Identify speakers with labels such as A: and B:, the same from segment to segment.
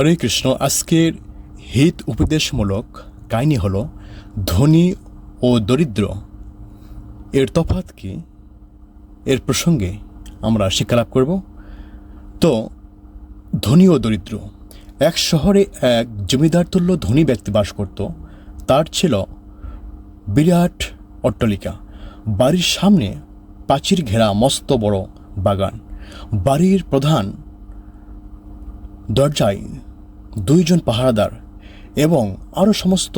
A: হরে কৃষ্ণ। আজকের হিত উপদেশমূলক কাহিনী হল ধনী ও দরিদ্র এর তফাৎ কি, এর প্রসঙ্গে আমরা শিক্ষালাভ করব। তো ধনী ও দরিদ্র, এক শহরে এক জমিদার তুল্য ধনী ব্যক্তি বাস করত। তার ছিল বিরাট অট্টালিকা, বাড়ির সামনে প্রাচীর ঘেরা মস্ত বড় বাগান, বাড়ির প্রধান দরজায় দুইজন পাহারাদার এবং আরও সমস্ত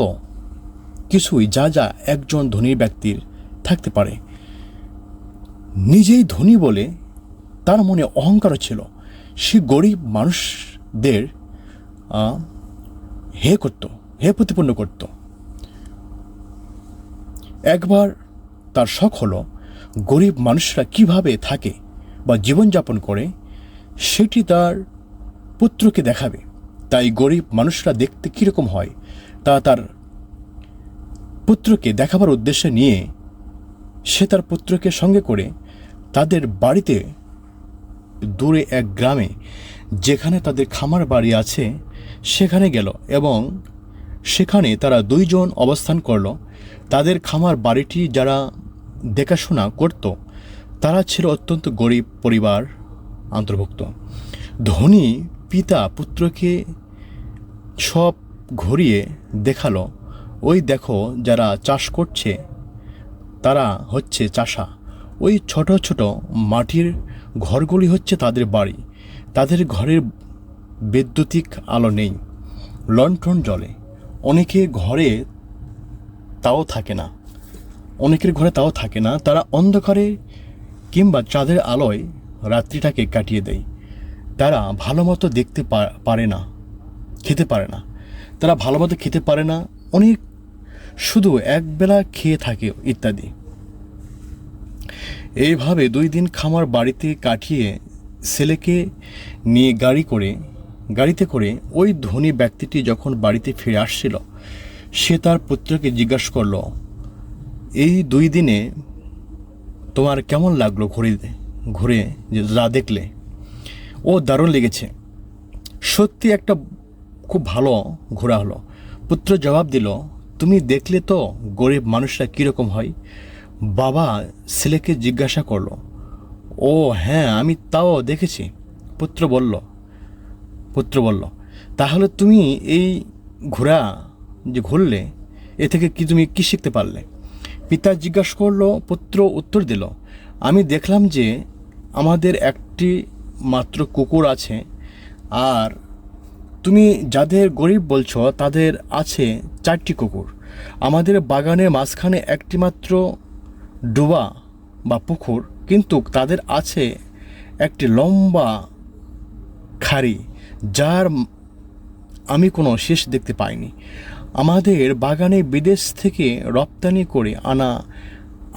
A: কিছুই যা যা একজন ধনী ব্যক্তির থাকতে পারে। নিজেই ধনী বলে তার মনে অহংকার ছিল। সে গরিব মানুষদের হে প্রতিপন্ন করত। একবার তার শখ হলো গরিব মানুষরা কিভাবে থাকে বা জীবনযাপন করে সেটি তার পুত্রকে দেখাবে। তাই গরিব মানুষরা দেখতে কীরকম হয় তা তার পুত্রকে দেখাবার উদ্দেশ্যে নিয়ে সে তার পুত্রকে সঙ্গে করে তাদের বাড়িতে দূরে এক গ্রামে যেখানে তাদের খামার বাড়ি আছে সেখানে গেল এবং সেখানে তারা দুইজন অবস্থান করল। তাদের খামার বাড়িটি যারা দেখাশোনা করত তারা ছিল অত্যন্ত গরিব পরিবার অন্তর্ভুক্ত। ধনী পিতা পুত্রকে সব ঘুরিয়ে দেখালো, ওই দেখো যারা চাষ করছে তারা হচ্ছে চাষা, ওই ছোট ছোট মাটির ঘরগুলি হচ্ছে তাদের বাড়ি। তাদের ঘরের বৈদ্যুতিক আলো নেই, লণ্ঠন জ্বলে, অনেকের ঘরে তাও থাকে না। তারা অন্ধকারে কিংবা চাঁদের আলোয় রাত্রিটাকে কাটিয়ে দেয়। তারা ভালো মতো দেখতে পারে না, খেতে পারে না। তারা ভালো মতো খেতে পারে না, অনেক শুধু একবেলা খেয়ে থাকে ইত্যাদি। এইভাবে 2 দিন খামার বাড়িতে কাটিয়ে ছেলেকে নিয়ে গাড়িতে করে ওই ধনী ব্যক্তিটি যখন বাড়িতে ফিরে আসছিল, সে তার পুত্রকে জিজ্ঞাসা করল, এই 2 দিনে তোমার কেমন লাগলো ঘুরে যা দেখলে? ও দারুণ লেগেছে, সত্যি একটা খুব ভালো ঘোরা হলো। পুত্র জবাব দিল, তুমি দেখলে তো গরিব মানুষরা কীরকম হয়? বাবা ছেলেকে জিজ্ঞাসা করল। ও হ্যাঁ, আমি তাও দেখেছি, পুত্র বলল। তাহলে তুমি এই ঘুরলে এ থেকে তুমি কি শিখতে পারলে? পিতা জিজ্ঞাসা করলো। পুত্র উত্তর দিল, আমি দেখলাম যে আমাদের একটি মাত্র কুকুর আছে, আর তুমি যাদের গরিব বলছো তাদের আছে 4টি কুকুর। আমাদের বাগানের মাঝখানে একটি মাত্র ডোবা বা পুকুর, কিন্তু তাদের আছে একটি লম্বা খাড়ি যার আমি কোনো শেষ দেখতে পাইনি। আমাদের বাগানে বিদেশ থেকে রপ্তানি করে আনা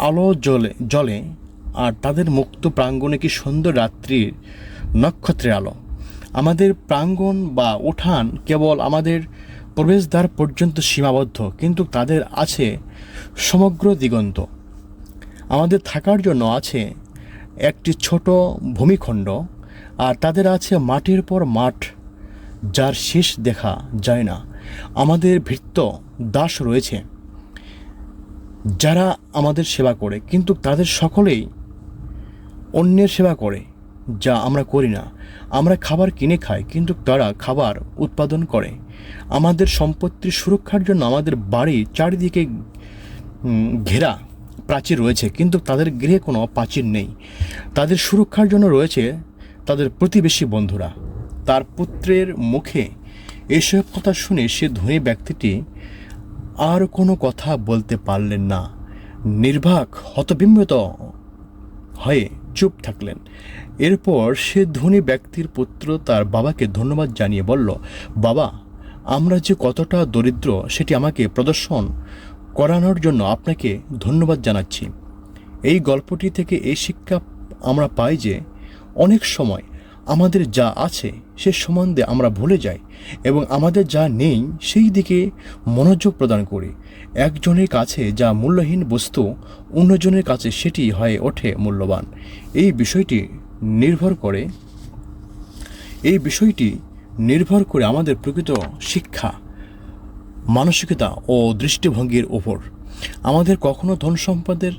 A: আলো জলে আর তাদের মুক্ত প্রাঙ্গণে কি সুন্দর রাত্রির নক্ষত্রের আলো। আমাদের প্রাঙ্গণ বা উঠান কেবল আমাদের প্রবেশদ্বার পর্যন্ত সীমাবদ্ধ, কিন্তু তাদের আছে সমগ্র দিগন্ত। আমাদের থাকার জন্য আছে একটি ছোট ভূমিখণ্ড, আর তাদের আছে মাটির পর মাঠ যার শেষ দেখা যায় না। আমাদের ভৃত্য দাস রয়েছে যারা আমাদের সেবা করে, কিন্তু তাদের সকলেই অন্যের সেবা করে যা আমরা করি না। আমরা খাবার কিনে খাই, কিন্তু তারা খাবার উৎপাদন করে। আমাদের সম্পত্তির সুরক্ষার জন্য আমাদের বাড়ির চারিদিকে ঘেরা প্রাচীর রয়েছে, কিন্তু তাদের গৃহে কোনো প্রাচীর নেই। তাদের সুরক্ষার জন্য রয়েছে তাদের প্রতিবেশী বন্ধুরা। তার পুত্রের মুখে এসব কথা শুনে সে ধনী ব্যক্তিটি আর কোনো কথা বলতে পারলেন না। নির্বাক হতবিম্বিত হয়ে চুপ থাকলেন। এরপর সে ধনী ব্যক্তির পুত্র তার বাবাকে ধন্যবাদ জানিয়ে বলল, বাবা, আমরা যে কতটা দরিদ্র সেটি আমাকে প্রদর্শন করানোর জন্য আপনাকে ধন্যবাদ জানাচ্ছি। এই গল্পটি থেকে এই শিক্ষা আমরা পাই যে অনেক সময় আমাদের যা আছে সে সম্বন্ধে আমরা ভুলে যাই এবং আমাদের যা নেই সেই দিকে মনোযোগ প্রদান করি। একজনের কাছে যা মূল্যহীন বস্তু, অন্যজনের কাছে সেটি হয়ে ওঠে মূল্যবান। এই বিষয়টি নির্ভর করে আমাদের প্রকৃত শিক্ষা, মানসিকতা ও দৃষ্টিভঙ্গির উপর। আমাদের কখনো ধন সম্পদের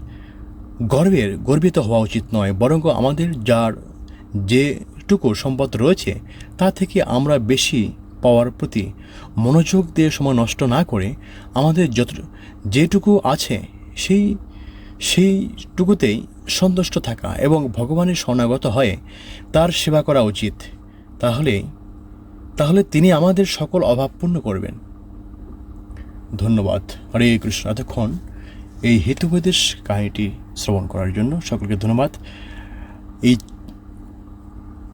A: গর্বিত হওয়া উচিত নয়, বরং আমাদের যেটুকু সম্পদ রয়েছে তা থেকে আমরা বেশি পাওয়ার প্রতি মনোযোগ দিয়ে সময় নষ্ট না করে আমাদের যেটুকু আছে সেইটুকুতেই সন্তুষ্ট থাকা এবং ভগবানের শরণাগত হয়ে তার সেবা করা উচিত। তাহলে তিনি আমাদের সকল অভাব পূর্ণ করবেন। ধন্যবাদ। হরে কৃষ্ণ। এতক্ষণ এই হিতোপদেশ কাহিনীটি শ্রবণ করার জন্য সকলকে ধন্যবাদ। এই